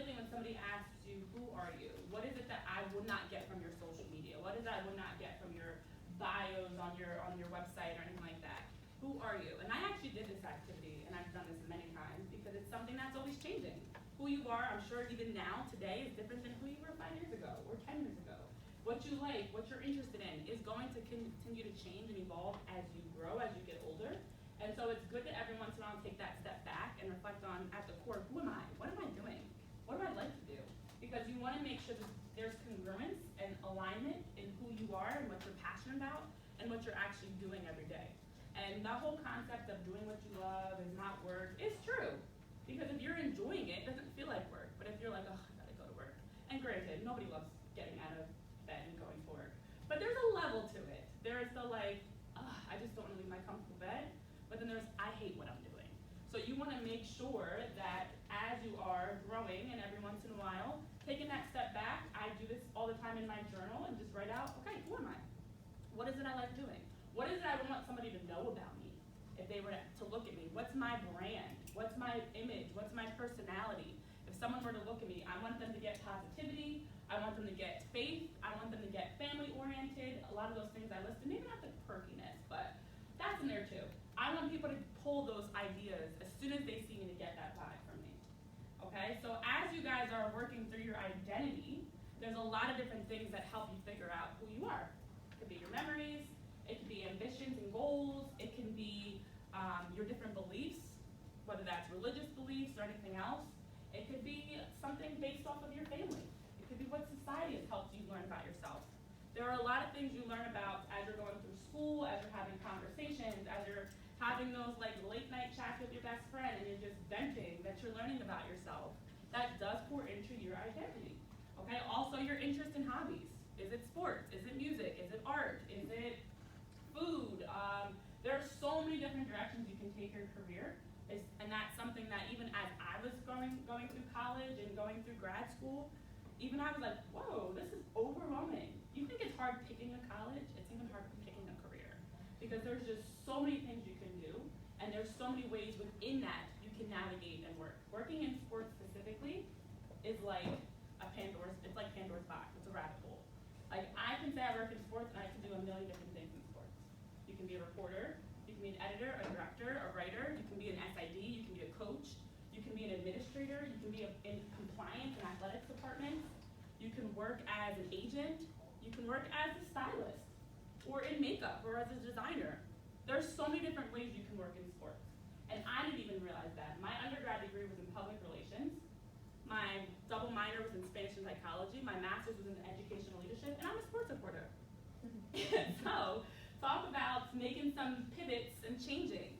immediately when somebody asks you, who are you? What is it that I would not get from your social media? What is it I would not get from your bios on your website or anything like that? Who are you? And I actually did this activity, and I've done this many times, because it's something that's always changing. Who you are, I'm sure even now, today, is different than who you were 5 years ago or 10 years ago. What you like, what you're interested in, is going to continue to change and evolve as you grow, as you get older. And so it's good to every once in a while take that step back and reflect on, at the core, who am I? What am I doing? What do I like to do? Because you want to make sure that there's congruence and alignment in who you are and what you're passionate about and what you're actually doing every day. And the whole concept of doing what you love is not work is true. Because if you're enjoying it, it doesn't feel like work. But if you're like, oh, I gotta go to work. And granted, nobody loves getting out of bed and going to work. But there's a level to it. There is the like, I just don't want to leave my comfortable bed. But then there's, I hate what I'm doing. So you want to make sure that as you are growing and every once in a while, taking that step back, I do this all the time in my journal and just write out, okay, who am I? What is it I like doing? What is it I want somebody to know about me if they were to look at me? What's my brand? What's my image? What's my personality? If someone were to look at me, I want them to get positivity. I want them to get faith. I want them to get family-oriented. A lot of those things I listed, maybe not the perkiness, but that's in there too. I want people to pull those ideas as soon as they see me to get that vibe from me. Okay, so as you guys are working through your identity, there's a lot of different things that help you figure out who you are. It could be your memories, it could be ambitions and goals, it can be your different beliefs, whether that's religious beliefs or anything else. It could be something based off of your family. It could be what society has helped you learn about yourself. There are a lot of things you learn about as you're going through school, as you're having conversations, as you're having those like late night chats with your best friend and you're just venting that you're learning about yourself. That does pour into your identity. Okay, also your interest in hobbies. Is it sports? Is it music? Is it art? Is it food? There are so many different directions you can take your career. And that's something that even as I was going through college and going through grad school, even I was like, whoa, this is overwhelming. You think it's hard picking a college? It's even harder picking a career. Because there's just so many things you can do, and there's so many ways within that you can navigate and work. Working in sports specifically is like it's like Pandora's box. It's a rabbit hole. Like, I can say I work in sports and I can do a million different things in sports. You can be a reporter, you can be an editor, a director, a writer, you can be an SID, you can be a coach, you can be an administrator, you can be in compliance and athletics departments, you can work as an agent, you can work as a stylist, or in makeup, or as a designer. There's so many different ways you can work in sports. And I didn't even realize that. My undergrad degree was in public relations. My double minor was in Spanish and psychology. My master's was in educational leadership, and I'm a sports reporter. So, talk about making some pivots and changing.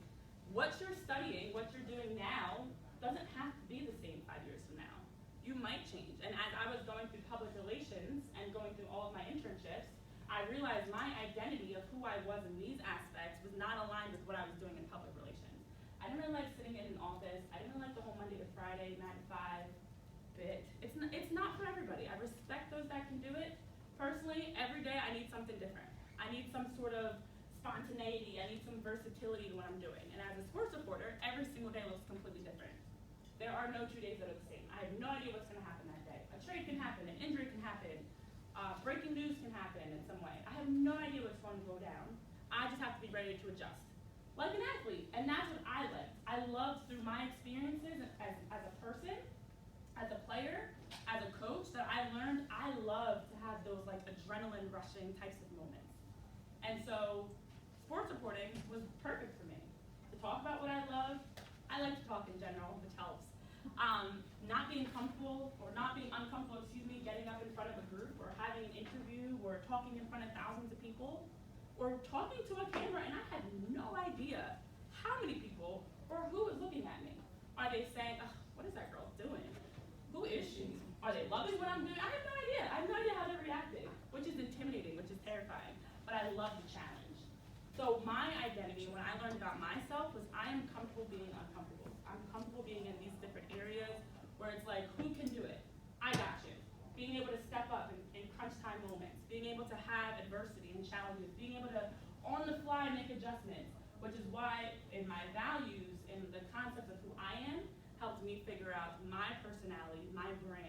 What you're studying, what you're doing now, doesn't have to be the same 5 years from now. You might change. And as I was going through public relations and going through all of my internships, I realized my identity of who I was in these aspects was not aligned with what I was doing in public relations. I didn't really like sitting in an office. I didn't really like the whole Monday to Friday, 9 to 5 bit. It's not for everybody. I respect those that can do it. Personally, every day I need something different. I need some sort of spontaneity. I need some versatility to what I'm doing. And as a sports reporter, every single day looks completely different. There are no 2 days that are the same. I have no idea what's going to happen that day. A trade can happen, an injury can happen, breaking news can happen in some way. I have no idea what's going to go down. I just have to be ready to adjust. Like an athlete, and that's what I loved. I loved through my experiences as a person, as a player, as a coach, that I learned I love to have those like adrenaline rushing types of moments. And so sports reporting was perfect for me. To talk about what I love, I like to talk in general, which helps. Not being comfortable or not being uncomfortable, getting up in front of a group or having an interview or talking in front of thousands of people or talking to a camera, and I had no idea how many people or who was looking at me. Are they saying, oh, what is that girl doing? Who is she? Are they loving what I'm doing? I have no idea. I have no idea how they're reacting, which is intimidating, which is terrifying, but I love the challenge. So my identity, when I learned about myself, was I am comfortable being uncomfortable. I'm comfortable being in these different areas where it's like, who can do it? I got you. Being able to step up in crunch time moments, being able to have adversity and challenges, being able to on the fly make adjustments, which is why in my values and the concepts of who I am helped me figure out my personality, my brand,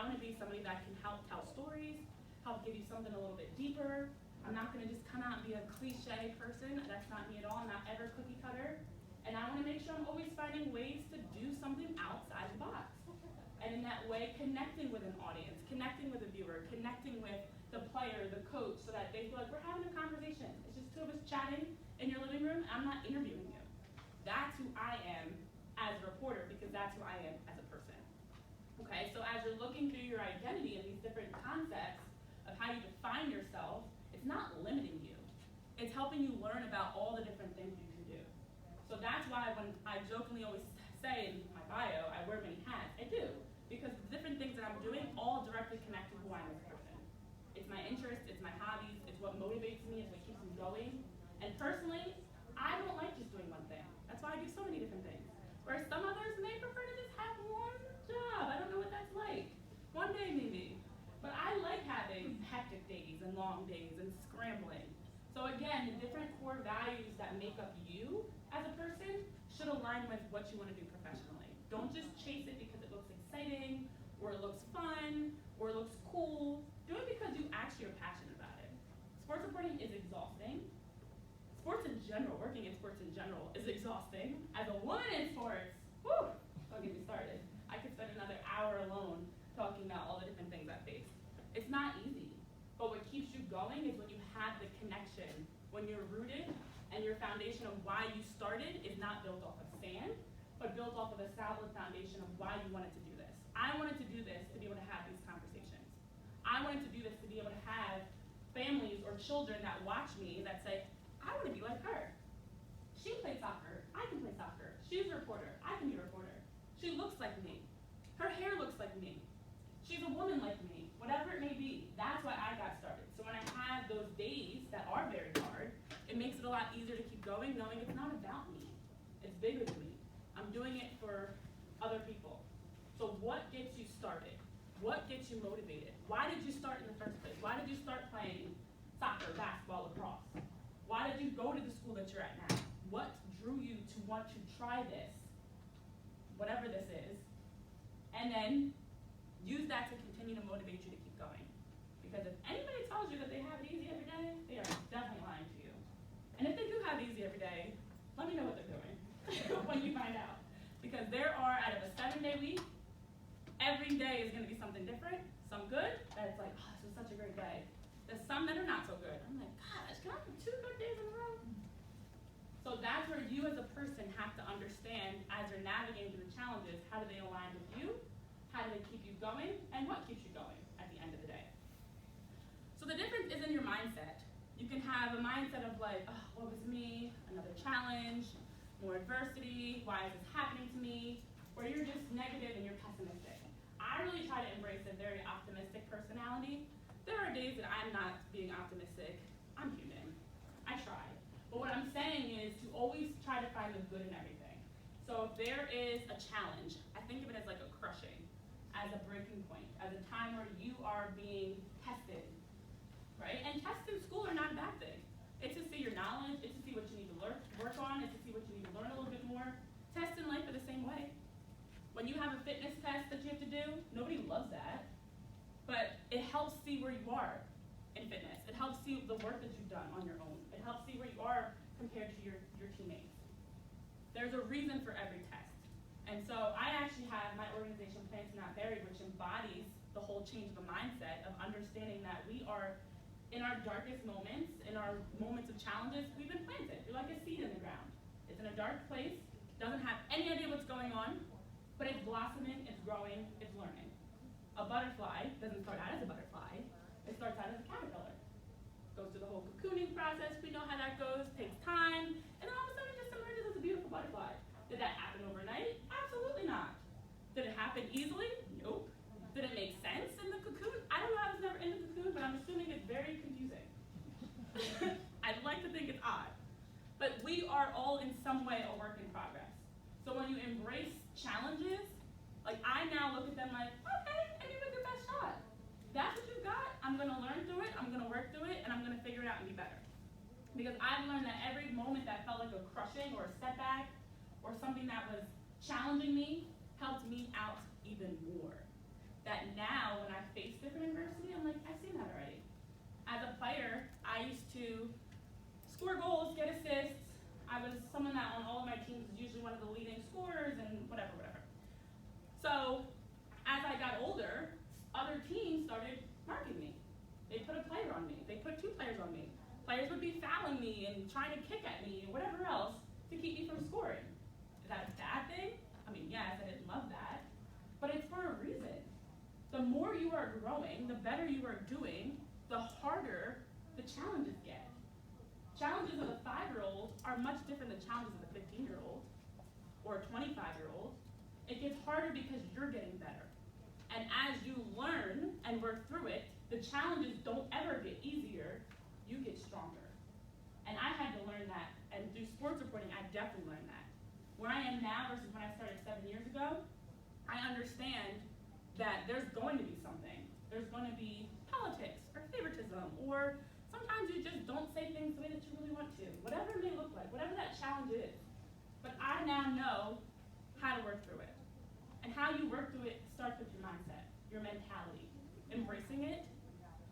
want to be somebody that can help tell stories, help give you something a little bit deeper. I'm not going to just come out and be a cliche person. That's not me at all. I'm not ever cookie cutter. And I want to make sure I'm always finding ways to do something outside the box. And in that way, connecting with an audience, connecting with a viewer, connecting with the player, the coach, so that they feel like we're having a conversation. It's just two of us chatting in your living room. I'm not interviewing you. That's who I am as a reporter, because that's who I am as a person. Okay, so as you're looking through your identity and these different concepts of how you define yourself, it's not limiting you. It's helping you learn about all the different things you can do. So that's why when I jokingly always say in my bio, I wear many hats. I do, because the different things that I'm doing all directly connect to who I am as a person. It's my interests, it's my hobbies, it's what motivates me, it's what keeps me going. And personally, I don't like just doing one thing. That's why I do so many different things. Whereas some others may prefer to just have one job. I don't know what that's like. One day maybe. But I like having hectic days and long days and scrambling. So again, the different core values that make up you as a person should align with what you want to do professionally. Don't just chase it because it looks exciting, or it looks fun, or it looks cool. Do it because you actually are passionate about it. Sports reporting is exhausting. Sports in general, working in sports in general is exhausting. As a woman in sports, whew, don't get me started. I could spend another hour alone talking about all the different things I face. It's not easy, but what keeps you going is when you have the connection, when you're rooted, and your foundation of why you started is not built off of sand, but built off of a solid foundation of why you wanted to do this. I wanted to do this to be able to have these conversations. I wanted to do this to be able to have families or children that watch me that say, I want to be like her. She plays soccer. I can play soccer. She's a reporter. I can be a reporter. She looks like me. Her hair looks like me. She's a woman like me. Whatever it may be. That's why I got started. So when I have those days that are very hard, it makes it a lot easier to keep going, knowing it's not about me. It's bigger than me. I'm doing it for other people. So what gets you started? What gets you motivated? Why did you start in the first place? Why did you start playing soccer, basketball, lacrosse? Why did you go to the school that you're at now? What drew you to want to try this, whatever this is, and then use that to continue to motivate you to keep going? Because if anybody tells you that they have it easy every day, they are definitely lying to you. And if they do have it easy every day, let me know what they're doing when you find out. Because there are, out of a 7-day week, every day is going to be something different. Some good, that it's like, oh, this was such a great day. There's some that are not so good. I'm like, gosh, can I have 2 good days in a row? So that's where you as a person have to understand, as you're navigating through the challenges, how do they align with you? How do they keep you going? And what keeps you going at the end of the day? So the difference is in your mindset. You can have a mindset of like, oh, what was me? Another challenge, more adversity, why is this happening to me? Or you're just negative and you're pessimistic. I really try to embrace a very optimistic personality. There are days that I'm not being optimistic. I'm human. I try. But what I'm saying is to always try to find the good in everything. So if there is a challenge, I think of it as like a crushing, as a breaking point, as a time where you are being tested, right? And tests in school are not a bad thing. It's to see your knowledge, it's to see what you need to work on, it's to see what you need to learn a little bit more. Tests in life are the same way. When you have a fitness test that you have to do, nobody loves that. But it helps see where you are in fitness. It helps see the work that you've done on your own. It helps see where you are compared to your teammates. There's a reason for every test. And so I actually have my organization, Plants Not Buried, which embodies the whole change of a mindset of understanding that we are, in our darkest moments, in our moments of challenges, we've been planted. You're like a seed in the ground. It's in a dark place, doesn't have any idea what's going on, but it's blossoming, it's growing, it's learning. A butterfly doesn't start out as a butterfly, it starts out as a caterpillar. Goes through the whole cocooning process, we know how that goes, takes time, and then all of a sudden it just emerges as a beautiful butterfly. Did that happen overnight? Absolutely not. Did it happen easily? Nope. Did it make sense in the cocoon? I don't know, I was never in the cocoon, but I'm assuming it's very confusing. I'd like to think it's odd. But we are all in some way a work in progress. So when you embrace challenges, like I now look at them like, okay, and you make your best shot. That's what you've got. I'm going to learn through it. I'm going to work through it. And I'm going to figure it out and be better. Because I've learned that every moment that felt like a crushing or a setback or something that was challenging me helped me out even more. That now I'm like, I've seen that already. As a player, I used to score goals, get assists. I was someone that on all of my teams was usually one of the leading scorers and whatever. So as I got older, other teams started marking me. They put a player on me. They put 2 players on me. Players would be fouling me and trying to kick at me or whatever else to keep me from scoring. Is that a bad thing? I mean, yes, I didn't love that. But it's for a reason. The more you are growing, the better you are doing, the harder the challenges get. Challenges of a 5-year-old are much different than challenges of a 15-year-old or a 25-year-old. It gets harder because you're getting better. And as you learn and work through it, the challenges don't ever get easier, you get stronger. And I had to learn that, and through sports reporting, I definitely learned that. Where I am now versus when I started 7 years ago, I understand that there's going to be something. There's going to be politics or favoritism, or sometimes you just don't say things the way that you really want to, whatever it may look like, whatever that challenge is. But I now know how to work through it. And how you work through it starts with your mindset, your mentality. Embracing it,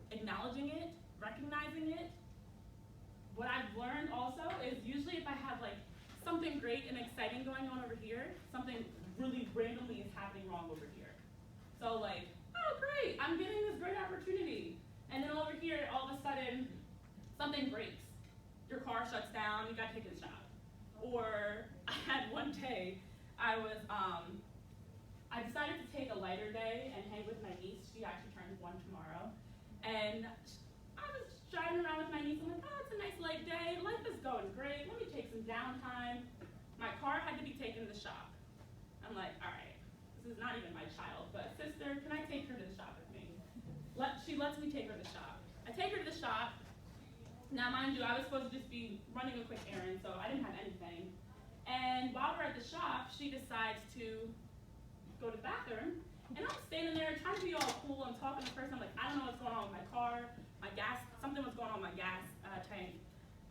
acknowledging it, recognizing it. What I've learned also is usually if I have like something great and exciting going on over here, something really randomly is happening wrong over here. So like, oh great, I'm getting this great opportunity. And then over here, all of a sudden, something breaks. Your car shuts down, you got to take it to the shop. Or I had one day, I decided to take a lighter day and hang with my niece. She actually turns 1 tomorrow. And I was driving around with my niece. I'm like, oh, it's a nice light day. Life is going great. Let me take some downtime. My car had to be taken to the shop. I'm like, all right, this is not even my child, but sister, can I take her to the shop with me? She lets me take her to the shop. I take her to the shop. Now, mind you, I was supposed to just be running a quick errand, so I didn't have anything. And while we're at the shop, she decides to go to the bathroom, and I'm standing there trying to be all cool. I'm talking to the person. I'm like, I don't know what's going on with my car, my gas. Something was going on with my gas tank.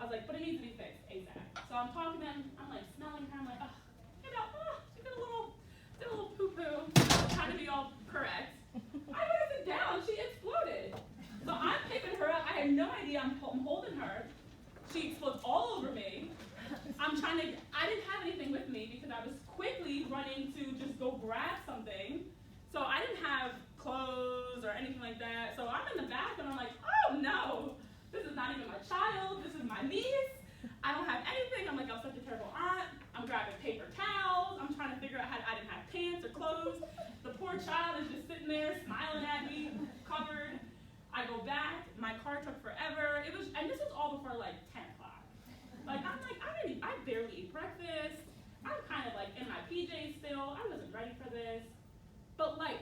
I was like, but it needs to be fixed ASAP. So I'm talking to them. I'm like smelling her. I'm like, oh, she did a little poo-poo. Trying to be all correct. I put it down. She exploded. So I'm picking her up. I have no idea. I'm holding her. She explodes all over me. I didn't have anything with me because I was quickly running to just go grab something. So I didn't have clothes or anything like that. So I'm in the back and I'm like, oh no, this is not even my child. This is my niece. I don't have anything. I'm like, I'm such a terrible aunt. I'm grabbing paper towels. I'm trying to figure out how I didn't have pants or clothes. The poor child is just sitting there smiling at me, covered. I go back. My car took forever. And this was all before like 10 o'clock. Like, I barely ate breakfast. I'm kind of like in my PJs still. I wasn't ready for this. But life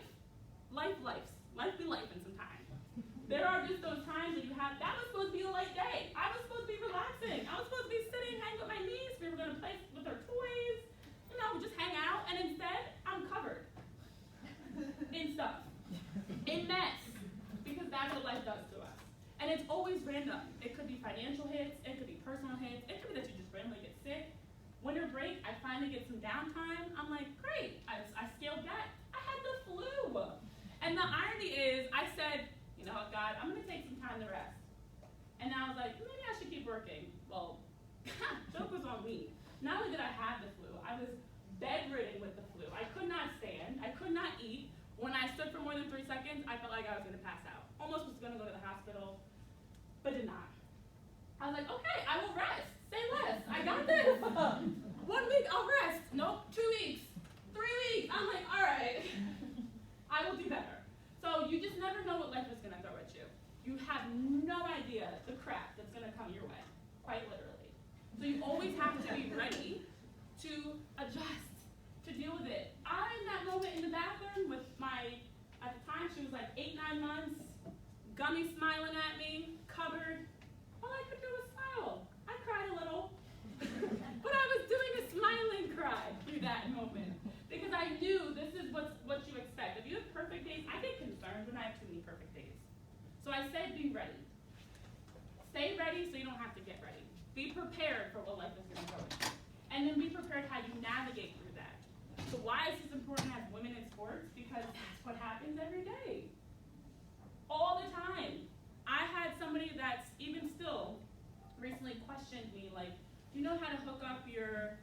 be lifing sometimes. There are just those times that you have, that was supposed to be a light day. I was supposed to be relaxing. I was supposed to be sitting, hanging with my niece. We were going to play with her toys. Just hang out. And instead, I'm covered in stuff, in mess, because that's what life does to us. And it's always random. It could be financial hits. It could be personal hits. It could be that you just randomly get sick. Winter break, I finally get some downtime. I'm like, great. I scaled back. I had the flu. And the irony is, I said, you know what, God, I'm going to take some time to rest. And I was like, maybe I should keep working. Well, joke was on me. Not only did I have the flu, I was bedridden with the flu. I could not stand. I could not eat. When I stood for more than 3 seconds, I felt like I was going to pass out. Almost was going to go to the hospital, but did not. I was like, okay, I will rest. Say less. I got this. 1 week, I'll rest. Nope, 2 weeks, 3 weeks. I'm like, all right, I will do better. So you just never know what life is going to throw at you. You have no idea the crap that's going to come your way, quite literally. So you always have to be ready to adjust, to deal with it. I'm in that moment in the bathroom with at the time she was like 8-9 months, Gummy smiling at me, covered. All I could do was smile. I cried a little. But I was doing a smiling cry through that moment. Because I knew this is what you expect. If you have perfect days, I get concerned when I have too many perfect days. So I said be ready. Stay ready so you don't have to get ready. Be prepared for what life is going to throw at you. And then be prepared how you navigate through that. So why is this important as women in sports? Because that's what happens every day. All the time. do you know how to hook up your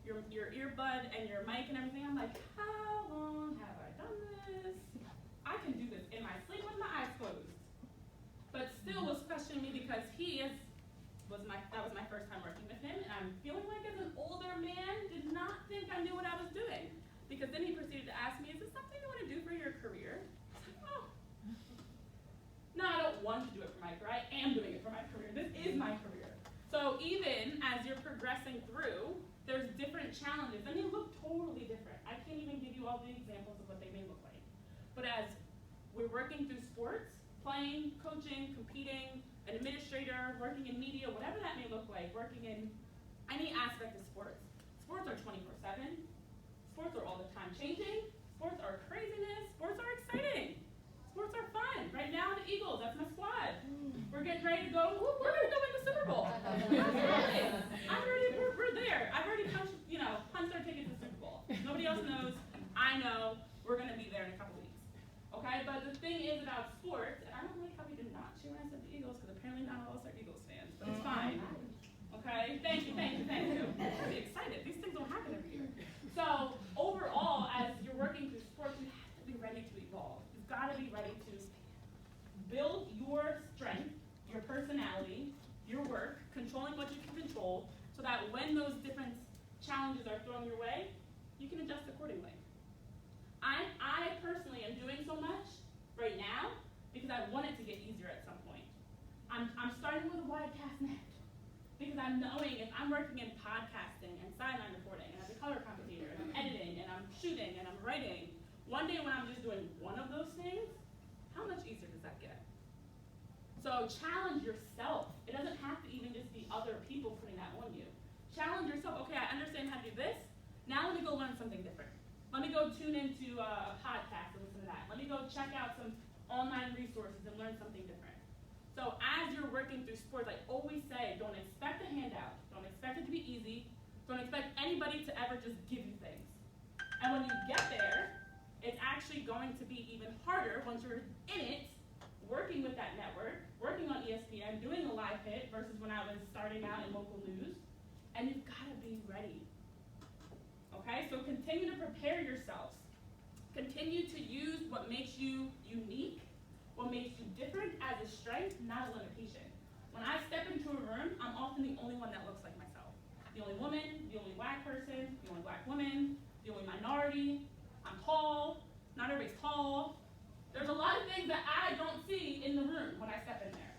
earbud and your mic and everything? I'm like, how long have I done this? I can do this in my sleep with my eyes closed. But still was questioning me because that was my first time working with him, and I'm feeling like as an older man, did not think I knew what I was doing. Because then he proceeded to ask me, is this something you want to do for your career? I was like, oh. No, I don't want to do it for my career. I am doing it for my career. This is my career. So even as you're progressing through, there's different challenges, and they look totally different. I can't even give you all the examples of what they may look like. But as we're working through sports, playing, coaching, competing, an administrator, working in media, whatever that may look like, working in any aspect of sports. Sports are 24/7. Sports are all the time changing. Sports are craziness. Sports are exciting. Sports are fun. Right now, the Eagles, that's my squad. We're getting ready to go, we're going to go win the Super Bowl. We're there. I've already punched our ticket to the Super Bowl. Nobody else knows. I know. We're going to be there in a couple weeks. Okay, but the thing is about sports, and I don't like how we did not cheer when I said the Eagles, because apparently not all of us are Eagles fans, but it's fine. Okay, thank you. I'm pretty excited. These things don't happen every year. So overall, as you're working through sports, you have to be ready to evolve. You've got to be ready to build your strength, your personality, your work, controlling what you can control, so that when those different challenges are thrown your way, you can adjust accordingly. I personally am doing so much right now because I want it to get easier at some point. I'm starting with a widecast net because I'm knowing if I'm working in podcasting and sideline reporting and as a color commentator and I'm editing and I'm shooting and I'm writing, one day when I'm just doing one of those things, how much easier does that get? So challenge yourself. It doesn't have to even just be other people putting that on you. Challenge yourself. Okay, I understand how to do this. Now let me go learn something different. Let me go tune into a podcast and listen to that. Let me go check out some online resources and learn something different. So as you're working through sports, I always say, don't expect a handout. Don't expect it to be easy. Don't expect anybody to ever just give you things. And when you get there, it's actually going to be even harder once you're in it, working with that network, working on ESPN, doing a live hit versus when I was starting out in local news. And you've got to be ready. Okay, so continue to prepare yourselves. Continue to use what makes you unique, what makes you different as a strength, not a limitation. When I step into a room, I'm often the only one that looks like myself. The only woman, the only black person, the only black woman, the only minority. I'm tall, not everybody's tall. There's a lot of things that I don't see in the room when I step in there.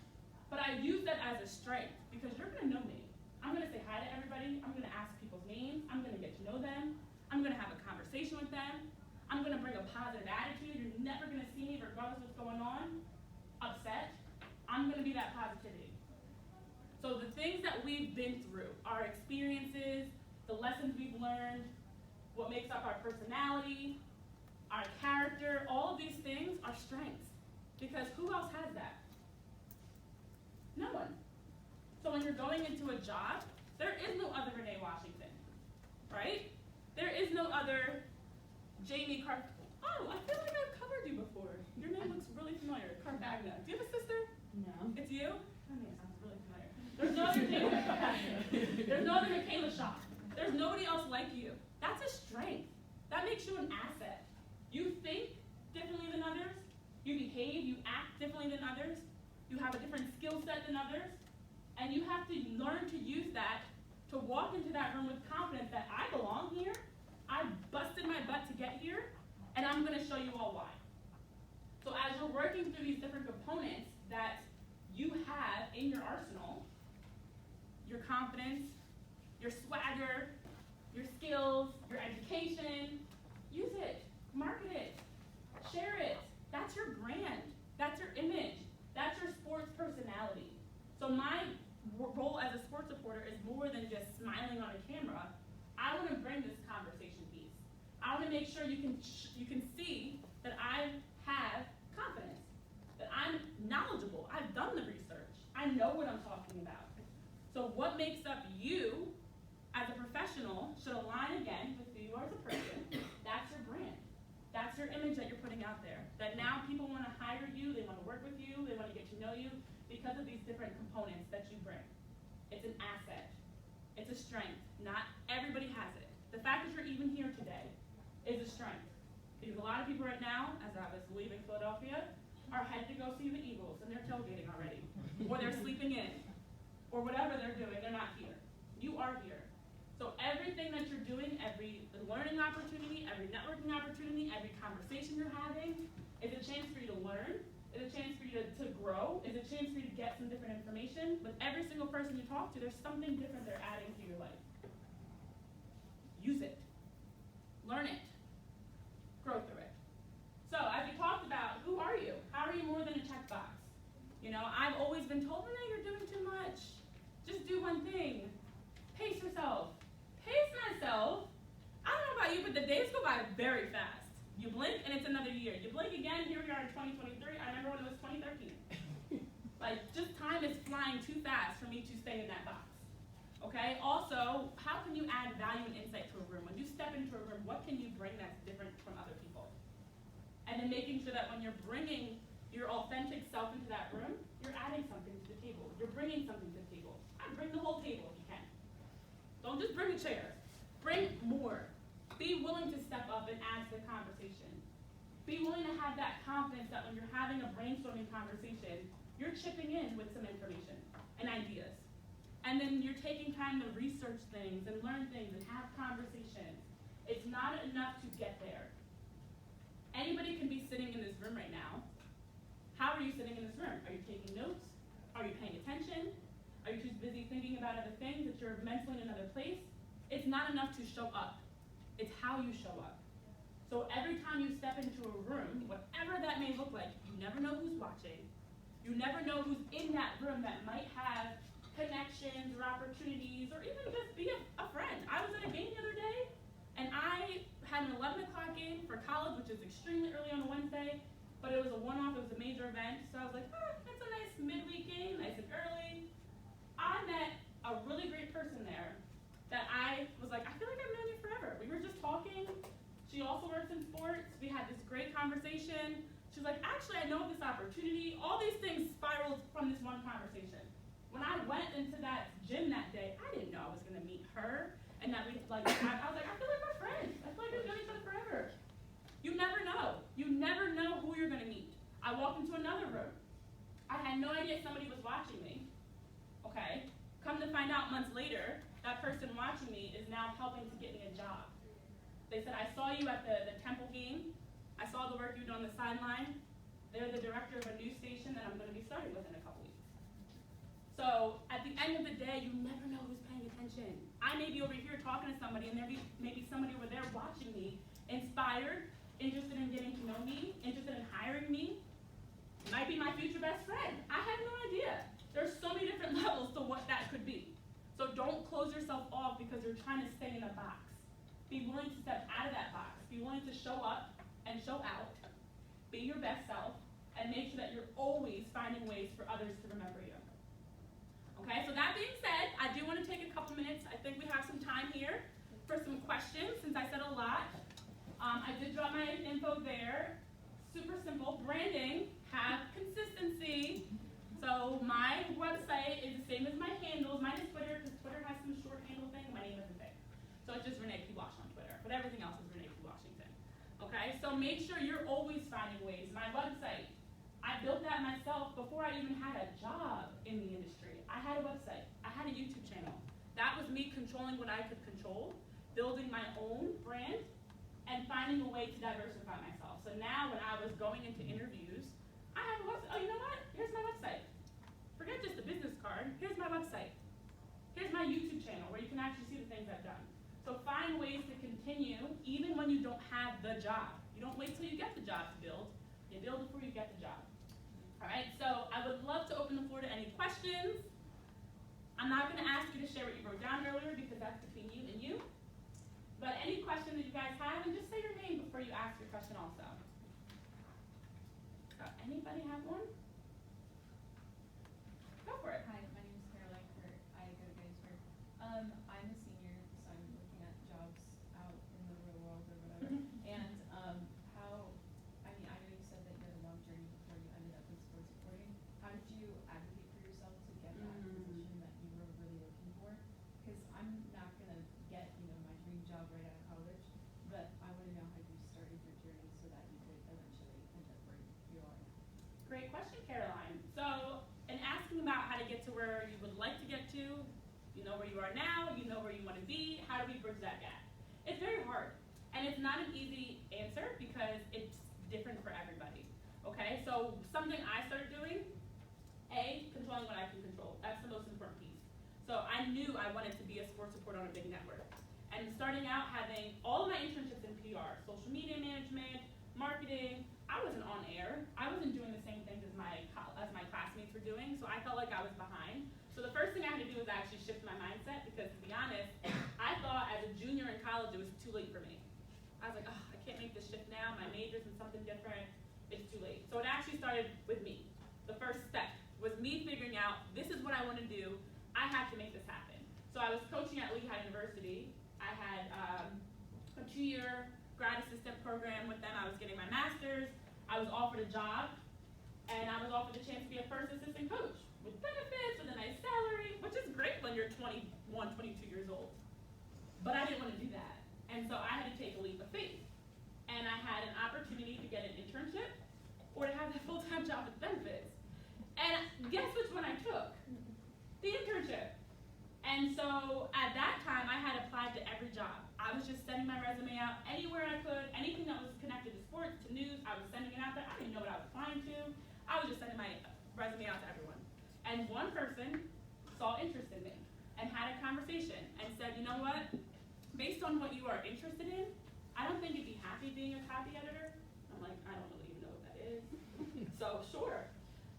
But I use that as a strength because you're going to know me. I'm going to say hi to everybody. I'm going to ask people's names. I'm going to get to know them. I'm going to have a conversation with them. I'm going to bring a positive attitude. You're never going to see me, regardless of what's going on, upset. I'm going to be that positivity. So the things that we've been through, our experiences, the lessons we've learned, what makes up our personality, our character, all of these things are strengths. Because who else has that? No one. So when you're going into a job, there is no other Renee Washington, right? There is no other Jamie Oh, I feel like I've covered you before. Your name looks really familiar, Carpagna. Do you have a sister? No. It's you? That name sounds really familiar. There's no other There's no other Michaela Shaw. There's nobody else like you. That's a strength. That makes you an asset. You think differently than others. You behave, you act differently than others. You have a different skill set than others. And you have to learn to use that to walk into that room with confidence that I belong here. I busted my butt to get here, and I'm going to show you all why. So as you're working through these different components that you have in your arsenal, your confidence, your swagger, your skills, your education, use it, market it, share it. That's your brand. That's your image. That's your sports personality. So my role as a sports reporter is more than just smiling on a camera. I want to bring this conversation piece. I want to make sure you can see that I have confidence, that I'm knowledgeable. I've done the research. I know what I'm talking about. So what makes up you as a professional should align again with who you are as a person. That's your brand. That's your image that you're putting out there. That now people want to hire you, they want to work with you, they want to get to know you because of these different components that you bring. It's an asset. It's a strength. Not everybody has it. The fact that you're even here today is a strength. Because a lot of people right now, as I was leaving Philadelphia, are headed to go see the Eagles, and they're tailgating already. Or they're sleeping in. Or whatever they're doing, they're not here. You are here. So everything that you're doing, every learning opportunity, every networking opportunity, every conversation you're having, is a chance for you to learn, is a chance for you to grow, is a chance for you to get some different information. With every single person you talk to, there's something different they're adding to your life. Use it. Learn it. Grow through it. So, as we talked about, who are you? How are you more than a checkbox? You know, I've always been told, Renee, you're doing too much. Just do one thing. Pace yourself. Pace myself? I don't know about you, but the days go by very fast. You blink and it's another year. You blink again, here we are in 2023. I remember when it was 2013. Like, just time is flying too fast for me to stay in that box. Okay? Also, how can you add value and insight to a room? When you step into a room, what can you bring that's different from other people? And then making sure that when you're bringing your authentic self into that room, you're adding something to the table. You're bringing something to the table. I'd bring the whole table if you can. Don't just bring a chair. Bring more. Be willing to step up and add to the conversation. Be willing to have that confidence that when you're having a brainstorming conversation, you're chipping in with some information and ideas. And then you're taking time to research things and learn things and have conversations. It's not enough to get there. Anybody can be sitting in this room right now. How are you sitting in this room? Are you taking notes? Are you paying attention? Are you too busy thinking about other things that you're mentally in another place? It's not enough to show up. It's how you show up. So every time you step into a room, whatever that may look like, you never know who's watching. You never know who's in that room that might have connections or opportunities or even just be a friend. I was at a game the other day, and I had an 11 o'clock game for college, which is extremely early on a Wednesday, but it was a one-off, it was a major event, so I was like, that's a nice midweek game, nice and early. I met a really great person there that I was like, I feel like I've known you forever. We were just talking. She also works in sports. We had this great conversation. She was like, actually, I know this opportunity. All these things spiraled from this one conversation. When I went into that gym that day, I didn't know I was going to meet her. And that we, I was like, I feel like we're friends. I feel like we've known each other forever. You never know. You never know who you're going to meet. I walked into another room. I had no idea somebody was watching me. Okay? Come to find out months later, that person watching me is now helping to get me a job. They said, I saw you at the Temple game. I saw the work you do on the sideline. They're the director of a news station that I'm going to be starting with in a couple weeks. So at the end of the day, you never know who's paying attention. I may be over here talking to somebody, and there may be somebody over there watching me, inspired, interested in getting to know me, interested in hiring me. Might be my future best friend. I have no idea. There's so many different levels to what that could be. So don't close yourself off because you're trying to stay in a box. Be willing to step out of that box. Be willing to show up and show out. Be your best self, and make sure that you're always finding ways for others to remember you. Okay, so that being said, I do want to take a couple minutes. I think we have some time here for some questions, since I said a lot. I did drop my info there. Super simple. Branding, have consistency. So my website is the same as my handles. Mine is Twitter, because Twitter has some short handle thing. My name isn't big. So it's just Renee P. Wash on Twitter. But everything else is Renee P. Washington. Okay, so make sure you're always finding ways. My website, I built that myself before I even had a job in the industry. I had a website. I had a YouTube channel. That was me controlling what I could control, building my own brand, and finding a way to diversify myself. So now when I was going into interviews, I have a website. Oh, you know what? Here's my website. Forget just the business card. Here's my website. Here's my YouTube channel where you can actually see the things I've done. So find ways to continue even when you don't have the job. You don't wait till you get the job to build. You build before you get the job. All right, so I would love to open the floor to any questions. I'm not going to ask you to share what you wrote down earlier because that's between you and you. But any question that you guys have, and just say your name before you ask your question also. Anybody have one? Go for it. Hi, my name is Snell-Shillingford. I go to Gettysburg. I'm a senior, so I'm looking at jobs out in the real world or whatever. And I know you said that you had a long journey before you ended up in sports reporting. How did you advocate for yourself to get that position that you were really looking for? Because I'm Great question, Caroline. So, in asking about how to get to where you would like to get to, you know where you are now, you know where you want to be, how do we bridge that gap? It's very hard, and it's not an easy answer because it's different for everybody, okay? So, something I started doing, controlling what I can control. That's the most important piece. So, I knew I wanted to be a sports reporter on a big network. And starting out having all of my internships in PR, social media management, marketing, I wasn't on air. I wasn't doing the same things as my classmates were doing, so I felt like I was behind. So the first thing I had to do was actually shift my mindset because, to be honest, I thought as a junior in college it was too late for me. I was like, oh, I can't make this shift now. My major's in something different. It's too late. So it actually started with me. The first step was me figuring out this is what I want to do. I have to make this happen. So I was coaching at Lehigh University. I had a 2-year grad assistant program with them. I was getting my master's. I was offered a job, and I was offered the chance to be a first assistant coach with benefits, with a nice salary, which is great when you're 21, 22 years old. But I didn't want to do that, and so I had to take a leap of faith. And I had an opportunity to get an internship or to have that full-time job with benefits. And guess which one I took? The internship. And so at that time, I had applied to every job. I was just sending my resume out anywhere I could. Anything that was connected to sports, to news, I was sending it out there. I didn't know what I was applying to. I was just sending my resume out to everyone. And one person saw interest in me and had a conversation and said, you know what? Based on what you are interested in, I don't think you'd be happy being a copy editor. I'm like, I don't really even know what that is. So sure.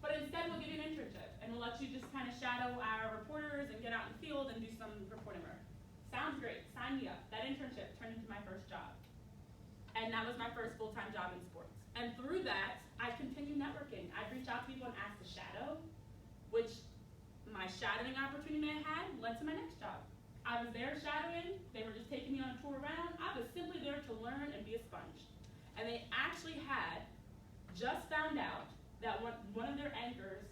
But instead, we'll give you an internship, and we'll let you just kind of shadow our reporters and get out in the field and do some reporting work. Sounds great. Sign me up. That internship turned into my first job. And that was my first full-time job in sports. And through that, I continued networking. I'd reach out to people and ask to shadow, which my shadowing opportunity I had led to my next job. I was there shadowing. They were just taking me on a tour around. I was simply there to learn and be a sponge. And they actually had just found out that one of their anchors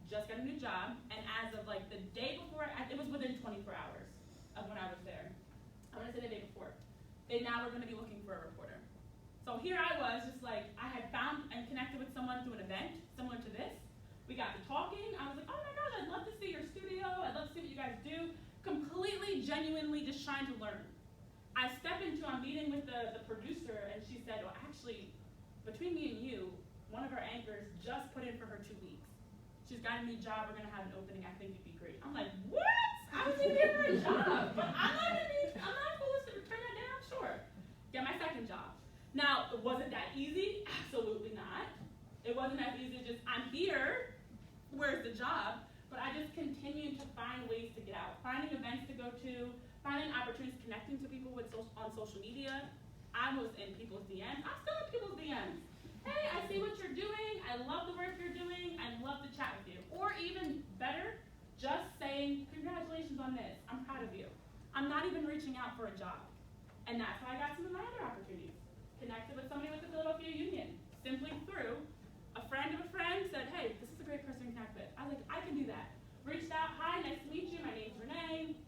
just got a new job, and as of like the day before, it was within 24 hours of when I was there. I want to say the day before. They now were going to be looking for a reporter. So here I was, just like, I had found and connected with someone through an event similar to this. We got to talking. I was like, oh my gosh, I'd love to see your studio. I'd love to see what you guys do. Completely, genuinely just trying to learn. I step into a meeting with the producer, and she said, well, actually, between me and you, one of our anchors just put in for her 2 weeks. She's got a new job. We're going to have an opening. I think you'd be great. I'm like, what? I was in here for a job. But I'm not foolish to turn that down? Sure. Get my second job. Now, was it that easy? Absolutely not. It wasn't as easy as just, I'm here. Where's the job? But I just continued to find ways to get out. Finding events to go to. Finding opportunities connecting to people on social media. I was in people's DMs. I'm still in people's DMs. Hey, I see what you're doing. I love the work you're doing. I'd love to chat with you. Or even better, just saying, congratulations on this. I'm proud of you. I'm not even reaching out for a job. And that's how I got some of my other opportunities. Connected with somebody with the Philadelphia Union. Simply through a friend of a friend said, hey, this is a great person to connect with. I was like, I can do that. Reached out, hi, nice to meet you. My name's Renee.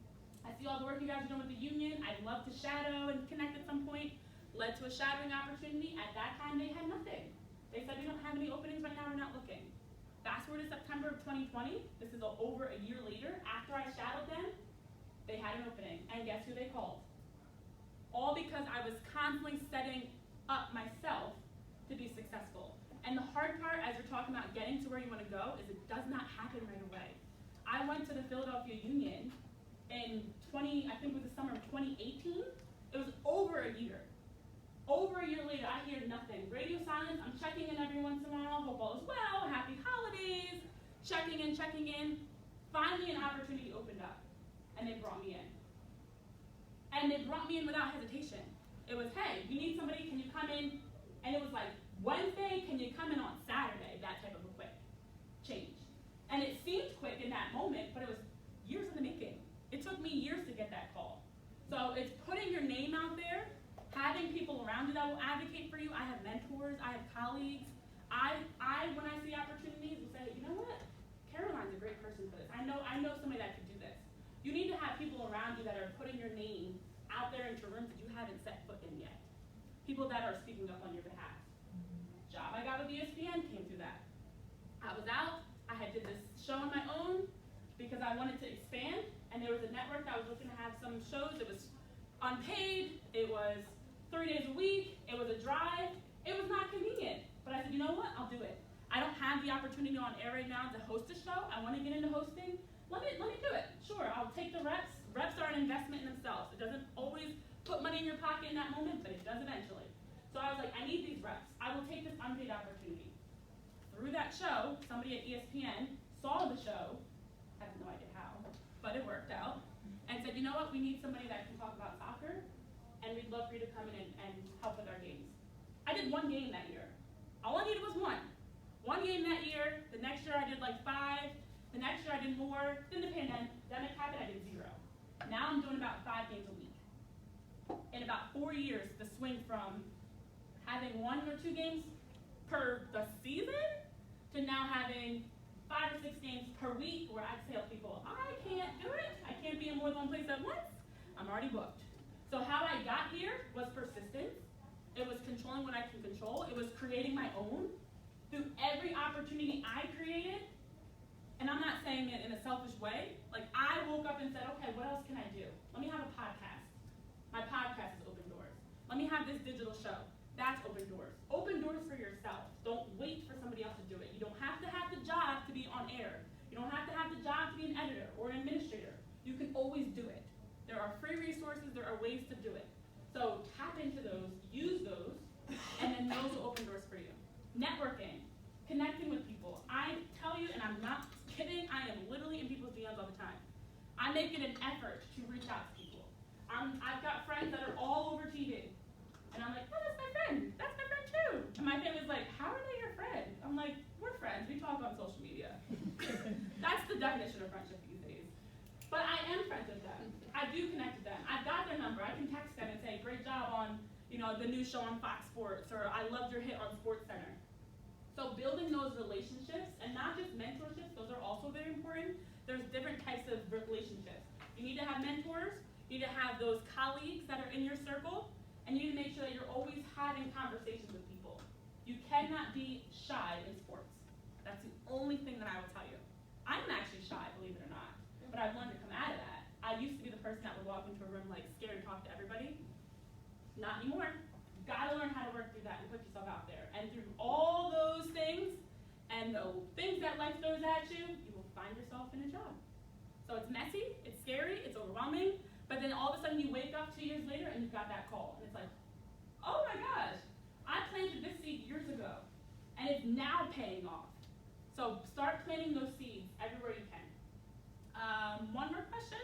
I see all the work you guys are doing with the union. I'd love to shadow and connect at some point. Led to a shadowing opportunity. At that time, they had nothing. They said, we don't have any openings right now, we're not looking. Fast forward to September of 2020, this is over a year later, after I shadowed them, they had an opening. And guess who they called? All because I was constantly setting up myself to be successful. And the hard part, as you're talking about getting to where you want to go, is it does not happen right away. I went to the Philadelphia Union in I think it was the summer of 2018. It was over a year. Over a year later, I hear nothing. Radio silence, I'm checking in every once in a while, hope all is well, happy holidays, checking in. Finally, an opportunity opened up, and they brought me in. And they brought me in without hesitation. It was, hey, we need somebody, can you come in? And it was like, Wednesday, can you come in on Saturday? That type of a quick change. And it seemed quick in that moment, but it was years in the making. It took me years to get that call. So it's putting your name out there, having people around you that will advocate for you. I have mentors, I have colleagues. When I see opportunities, will say, you know what? Caroline's a great person for this. I know somebody that could do this. You need to have people around you that are putting your name out there into rooms that you haven't set foot in yet. People that are speaking up on your behalf. Job I got with ESPN came through that. show on my own because I wanted to expand, and there was a network that was looking to have some shows. It was unpaid, it was 3 days a week, it was a drive, it was not convenient. But I said, you know what, I'll do it. I don't have the opportunity on air right now to host a show. I want to get into hosting. Let me do it. Sure, I'll take the reps. Reps are an investment in themselves. It doesn't always put money in your pocket in that moment, but it does eventually. So I was like, I need these reps. I will take this unpaid opportunity. Through that show, somebody at ESPN saw the show, I have no idea how, but it worked out, and said, you know what, we need somebody that can talk about soccer, and we'd love for you to come in and help with our games. I did 1 game that year. All I needed was 1. 1 game that year. The next year I did like 5. The next year I did more. Then the pandemic happened, I did 0. Now I'm doing about 5 games a week. In about 4 years, the swing from having 1 or 2 games per the season to now having 5 or 6 games per week, where I tell people, I can't do it. I can't be in more than 1 place at once. I'm already booked. So how I got here was persistence. It was controlling what I can control. It was creating my own. Through every opportunity I created, and I'm not saying it in a selfish way, like I woke up and said, okay, what else can I do? Let me have a podcast. My podcast is open doors. Let me have this digital show. That's open doors. Open doors for yourself. Don't wait for somebody else to do it. You don't have to have the job to be on air. You don't have to have the job to be an editor or an administrator. You can always do it. There are free resources. There are ways to do it. So tap into those, use those, and then those will open doors for you. Networking, connecting with people. I tell you, and I'm not kidding, I am literally in people's DMs all the time. I make it an effort to reach out to people. I've got friends that are all over TV. And I'm like, oh, that's my friend. That's my friend too. And my family's like, how are they your friend? I'm like, we're friends. We talk on social media. That's the definition of friendship these days. But I am friends with them. I do connect with them. I've got their number. I can text them and say, great job on, the new show on Fox Sports, or I loved your hit on SportsCenter. So building those relationships, and not just mentorships, those are also very important. There's different types of relationships. You need to have mentors, you need to have those colleagues that are in your circle, and you need to make sure that you're always having conversations with people. You cannot be shy in sports. That's the only thing that I will tell you. I'm actually shy, believe it or not, but I've learned to come out of that. I used to be the person that would walk into a room like scared to talk to everybody. Not anymore. You've got to learn how to work through that and put yourself out there. And through all those things and the things that life throws at you, you will find yourself in a job. So it's messy, it's scary, it's overwhelming, but then all of a sudden you wake up 2 years later and you've got that call. And it's like, oh my gosh, I planted this seed years ago, and it's now paying off. So start planting those seeds everywhere you can. 1 more question?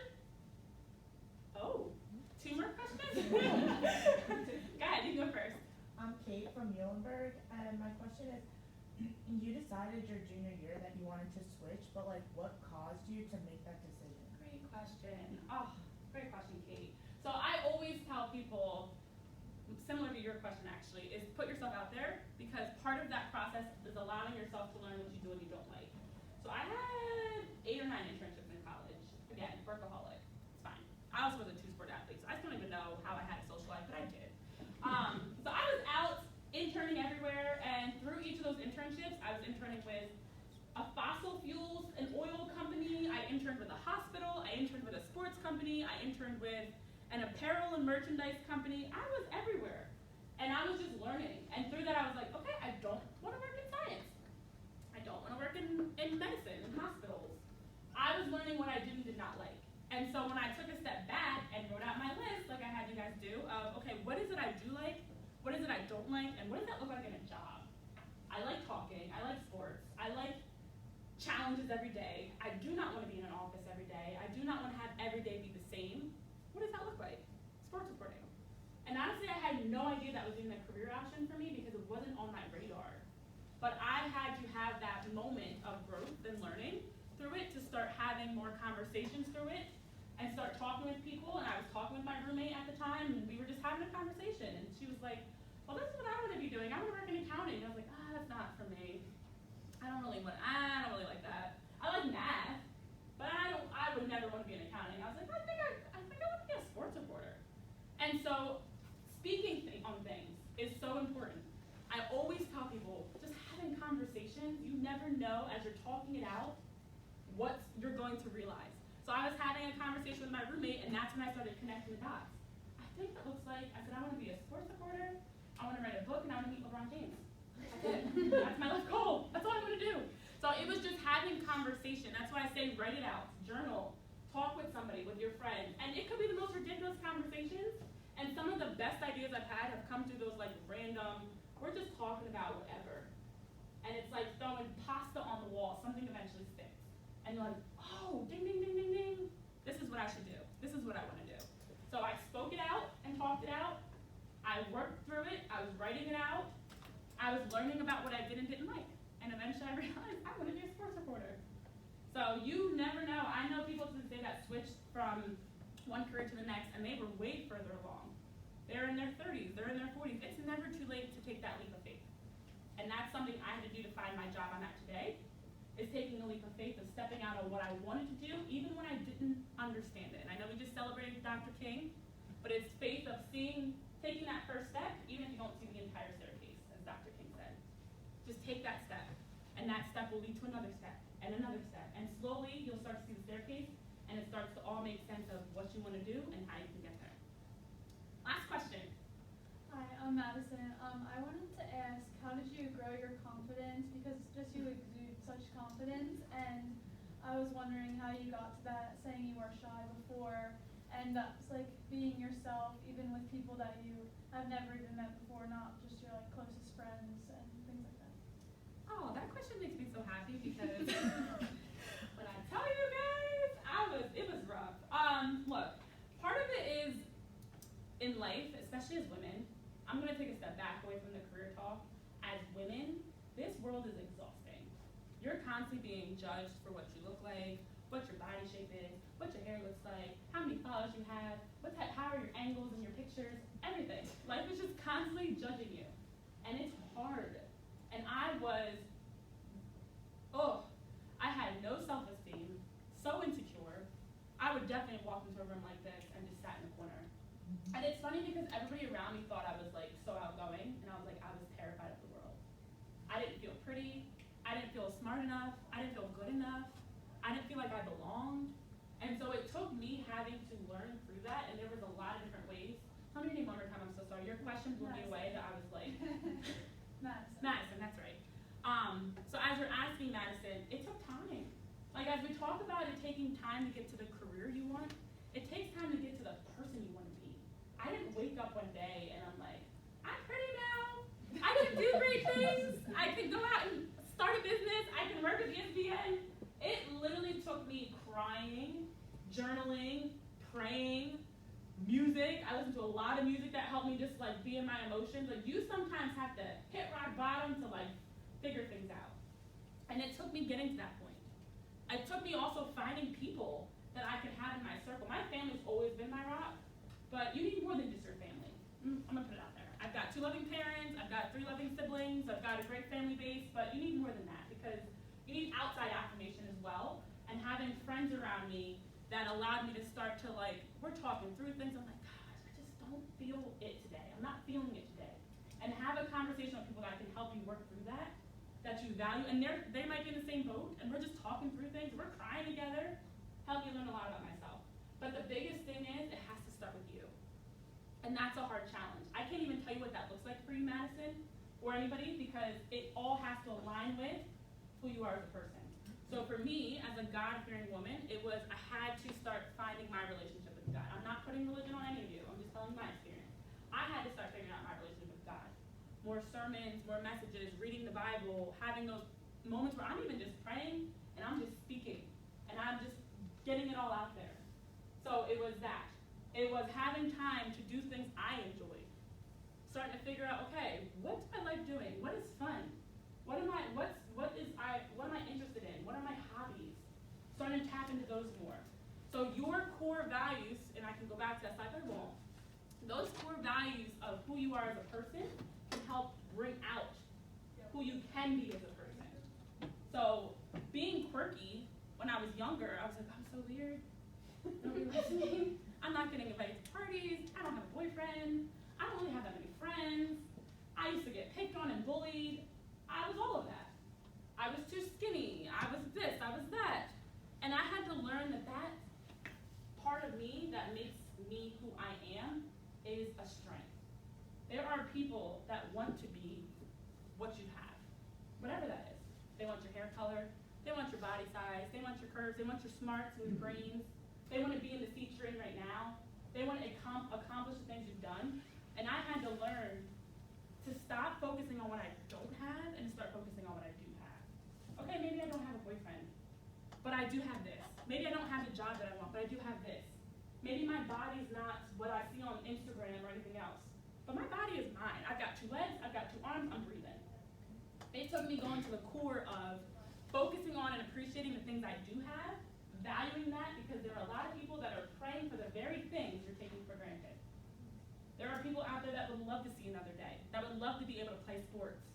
Oh, 2 more questions? Go ahead, you go first. I'm Kate from Muhlenberg, and my question is, you decided your junior year that you wanted to switch, but what caused you to make that decision? Great question. Oh, great question, Kate. So I always tell people, similar to your question actually, is put yourself out there, because part of that process is allowing yourself to learn what you do and you don't like. So I had 8 or 9 internships in college. Again, workaholic. It's fine. I also was a 2-sport athlete, so I still don't even know how I had a social life, but I did. So I was out interning everywhere, and through each of those internships, I was interning with a fossil fuels and oil company, I interned with a hospital, I interned with a sports company, I interned with an apparel and merchandise company. I was everywhere, and I was just learning. And through that, I was like, okay, I don't want to work in science. I don't want to work in medicine, in hospitals. I was learning what I did and did not like. And so when I took a step back and wrote out my list, like I had you guys do, of, okay, what is it I do like, what is it I don't like, and what does that look like in a job? I like talking, I like sports, I like challenges every day. I do not want to be in an office every day. I do not want to have every day be the same. What does that look like? Sports reporting. And honestly, I had no idea that was even a career option for me because it wasn't on my radar. But I had to have that moment of growth and learning through it to start having more conversations through it and start talking with people. And I was talking with my roommate at the time, and we were just having a conversation. And she was like, well, this is what I want to be doing. I want to work in accounting. And I was like, that's not for me. I don't really like that. I like math, but I would never want to be in accounting. I was like, I think I want to be a sports reporter. And so speaking on things is so important. I always tell people, just having conversations, you never know as you're talking it out, what you're going to realize. So I was having a conversation with my roommate, and that's when I started connecting the dots. I think it looks like, I said, I want to be a sports reporter, I want to write a book, and I want to meet LeBron James. That's it. That's my life goal. That's all I want to do. So it was just having conversation. That's why I say write it out, journal, talk with somebody, with your friend. And it could be the most ridiculous conversations. And some of the best ideas I've had have come through those like random, we're just talking about whatever. And it's like throwing pasta on the wall, something eventually sticks. And you're like, oh, ding, ding, ding, ding, ding. This is what I should do. This is what I want to do. So I spoke it out and talked it out. I worked through it. I was writing it out. I was learning about what I did and didn't like. And eventually I realized I want to be a sports reporter. So you never know. I know people to this day that switched from one career to the next, and they were way further along. They're in their 30s, they're in their 40s. It's never too late to take that leap of faith. And that's something I had to do to find my job I'm at today, is taking a leap of faith of stepping out on what I wanted to do, even when I didn't understand it. And I know we just celebrated Dr. King, but it's faith of taking that first step, even if you don't see the entire staircase, as Dr. King said. Just take that step, and that step will lead to another step, and another step. And slowly, you'll start to see the staircase, and it starts to all make sense of what you want to do and how you can get there. Last question. Hi, I'm Madison. I wanted to ask, how did you grow your confidence? Because just you exude such confidence, and I was wondering how you got to that, saying you were shy before, and that's like being yourself, even with people that you have never even met before, not just your like closest friends and things like that. Oh, that question makes me so happy because when I tell you guys, it was rough. Look, part of it is in life, especially as women, I'm gonna take a step back away from the career talk. As women, this world is exhausting. You're constantly being judged for what you look like, what your body shape is, what your hair looks like, how many followers you have, how are your angles in your pictures, everything. Life is just constantly judging you. And it's hard. And I had no self-esteem, so insecure. I would definitely walk into a room like this and just sat in the corner. And it's funny because everybody around me thought I was like so outgoing, and I was like, I was terrified of the world. I didn't feel pretty, I didn't feel smart enough, I didn't feel good enough, I didn't feel like I belonged. And so it took me having to learn through that, and there was a lot of different ways. Tell me your name one more time, I'm so sorry. Your question blew me away that I was like, Madison, that's right. So as you're asking, Madison, it took time. Like as we talk about it taking time to get to the career you want, it takes time to get to the person you want to be. I didn't wake up one day and I'm like, I'm pretty now. I can do great things. I can go out and start a business. I can work at ESPN. It literally took me crying, journaling, praying, music. I listened to a lot of music that helped me just like be in my emotions. Like you sometimes have to hit rock bottom to like figure things out. And it took me getting to that point. It took me also finding people that I could have in my circle. My family's always been my rock, but you need more than just your family. I'm gonna put it out there. I've got 2 loving parents, I've got 3 loving siblings, I've got a great family base, but you need more than that because you need outside affirmation as well. And having friends around me that allowed me to start to like, we're talking through things, I'm like, gosh, I just don't feel it today. I'm not feeling it today. And have a conversation with people that can help you work through that you value, and they might be in the same boat, and we're just talking through things, we're crying together, help me learn a lot about myself. But the biggest thing is, it has to start with you. And that's a hard challenge. I can't even tell you what that looks like for you, Madison, or anybody, because it all has to align with who you are as a person. So for me, as a God-fearing woman, it was, I had to start finding my relationship with God. I'm not putting religion on any of you, I'm just telling my experience. I had to start figuring out my relationship with God. More sermons, more messages, reading the Bible, having those moments where I'm even just praying and I'm just speaking and I'm just getting it all out there. So it was that. It was having time to do things I enjoyed. Starting to figure out, okay, what do I like doing? What is fun? What am I interested in? What are my hobbies? Starting to tap into those more. So your core values, and I can go back to that slide, but I won't. Those core values of who you are as a person can help bring out who you can be as a person. So being quirky, when I was younger, I was like, I'm so weird. Nobody likes me. I'm not getting invited to parties. I don't have a boyfriend. I don't really have that many friends. I used to get picked on and bullied. I was all of that. I was too skinny. I was this. I was that. that makes me who I am is a strength. There are people that want to be what you have, whatever that is. They want your hair color, they want your body size, they want your curves, they want your smarts and your brains, they want to be in the seat you're in right now, they want to accomplish the things you've done. And I had to learn to stop focusing on what I don't have and start focusing on what I do have. Okay, maybe I don't have a boyfriend, but I do have this. Maybe I don't have the job that I want, but I do have this. Maybe my body's not what I see on Instagram or anything else, but my body is mine. I've got 2 legs, I've got 2 arms, I'm breathing. It took me going to the core of focusing on and appreciating the things I do have, valuing that, because there are a lot of people that are praying for the very things you're taking for granted. There are people out there that would love to see another day, that would love to be able to play sports.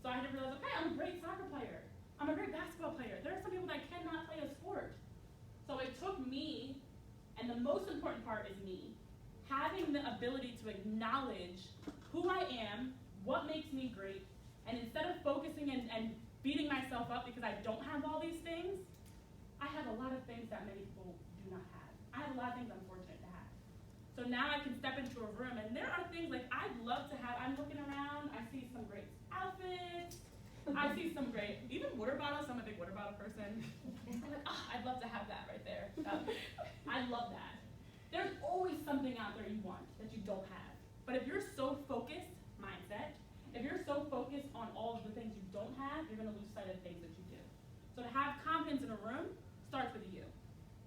So I had to realize, okay, I'm a great soccer player. I'm a great basketball player. There are some people that cannot play a sport. So it took me, and the most important part is me, having the ability to acknowledge who I am, what makes me great, and instead of focusing and beating myself up because I don't have all these things, I have a lot of things that many people do not have. I have a lot of things I'm fortunate to have. So now I can step into a room and there are things like I'd love to have. I'm looking around, I see some great outfits, I see some great, even water bottles. I'm a big water bottle person. I'm like, oh, I'd love to have that right there. I love that. There's always something out there you want that you don't have. But if you're so focused, mindset, if you're so focused on all of the things you don't have, you're gonna lose sight of the things that you do. So to have confidence in a room starts with you.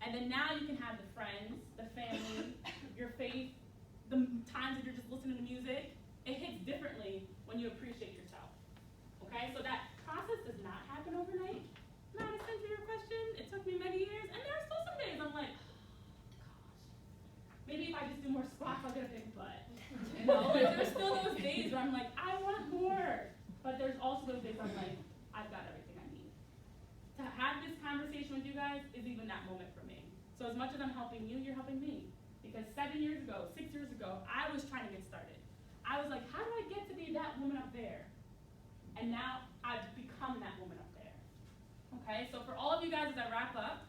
And then now you can have the friends, the family, your faith, the times that you're just listening to music. It hits differently when you appreciate yourself. Okay, so that process does not happen overnight. Madison, to your question, it took me many years, and there are still some days I'm like, oh, gosh, maybe if I just do more squats, I'll get a big butt. You know, like, there's still those days where I'm like, I want more. But there's also those days I'm like, I've got everything I need. To have this conversation with you guys is even that moment for me. So as much as I'm helping you, you're helping me. Because 7 years ago, 6 years ago, I was trying to get started. I was like, how do I get to be that woman up there? And now I've become that woman up there. Okay, so for all of you guys as I wrap up,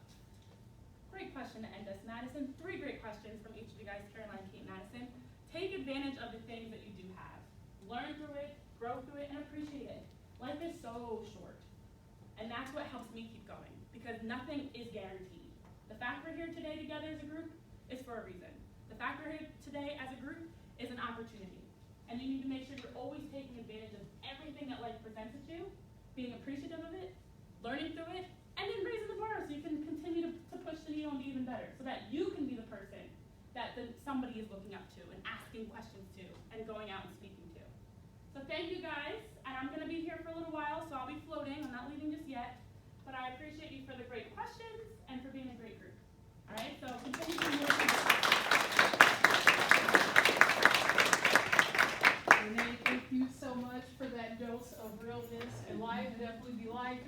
great question to end us, Madison. 3 great questions from each of you guys, Caroline, Kate, Madison. Take advantage of the things that you do have. Learn through it, grow through it, and appreciate it. Life is so short. And that's what helps me keep going, because nothing is guaranteed. The fact we're here today together as a group is for a reason. The fact we're here today as a group is an opportunity. And you need to make sure you're always taking advantage of everything that life presents at you, being appreciative of it, learning through it, and then raising the bar so you can continue to push the needle and be even better, so that you can be the person that somebody is looking up to and asking questions to and going out and speaking to. So thank you guys, and I'm going to be here for a little while, so I'll be floating. I'm not leaving just yet, but I appreciate you for the great questions and for being a great group. All right, so continue to move. Renee, thank you so much for that dose of realness and life. Definitely be life.